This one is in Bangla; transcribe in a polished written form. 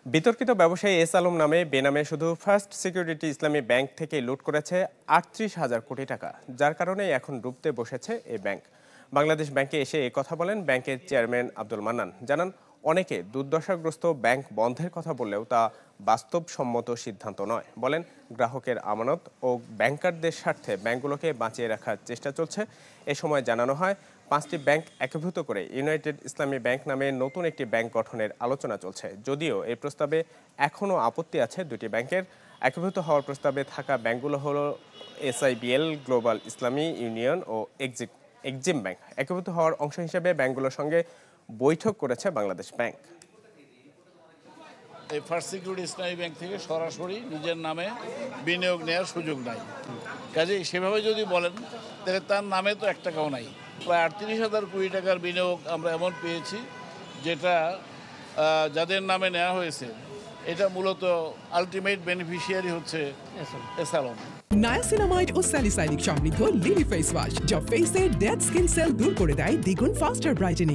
বিতর্কিত ব্যবসায়ী এস আলম নামে বেনামে শুধু ফার্স্ট সিকিউরিটি ইসলামী ব্যাংক থেকে লুট করেছে ৩৮,০০০ কোটি টাকা, যার কারণে এখন ডুবতে বসেছে এই ব্যাংক। বাংলাদেশ ব্যাংকে এসে কথা বলেন ব্যাংকের চেয়ারম্যান আব্দুল মান্নান। জানান, অনেকে দুর্দশাগ্রস্ত ব্যাংক বন্ধের কথা বললেও তা বাস্তবসম্মত সিদ্ধান্ত নয়। বলেন, গ্রাহকের আমানত ও ব্যাংকারদের স্বার্থে ব্যাংকগুলোকে বাঁচিয়ে রাখার চেষ্টা চলছে। এ সময় জানানো হয়, ৫টি ব্যাংক একীভূত করে ইউনাইটেড ইসলামী ব্যাংক নামে নতুন একটি ব্যাংক গঠনের আলোচনা চলছে। যদিও এই প্রস্তাবে এখনও আপত্তি আছে দুটি ব্যাংকের। একীভূত হওয়ার প্রস্তাবে থাকা ব্যাংকগুলো হলো এসআইবিএল, গ্লোবাল ইসলামী ইউনিয়ন ও এক্সিম ব্যাংক। একীভূত হওয়ার অংশ হিসেবে ব্যাংকগুলোর সঙ্গে বৈঠক করেছে বাংলাদেশ ব্যাংক। এই ফার্স্ট সিকিউরিটি ইসলামী ব্যাংক থেকে সরাসরি নিজের নামে বিনিয়োগ নেওয়ার সুযোগ নাই। কাজেই সেভাবে যদি বলেন তাহলে তার নামে তো ১ টাকাও নাই। প্রায় ৩৮,০০০ কোটি টাকার বিনিয়োগ আমরা এমন পেয়েছি যেটা যাদের নামে নেওয়া হয়েছে এটা মূলত আলটিমেট বেনিফিশিয়ারি হচ্ছে এস আলম। নায়াসিনামাইড ও স্যালিসাইলিক সমৃদ্ধ লিলি ফেস ওয়াশ, যা ফেসের ডেড স্কিন সেল দূর করে দেয় দ্বিগুণ ফাস্টার ব্রাইটেনিং।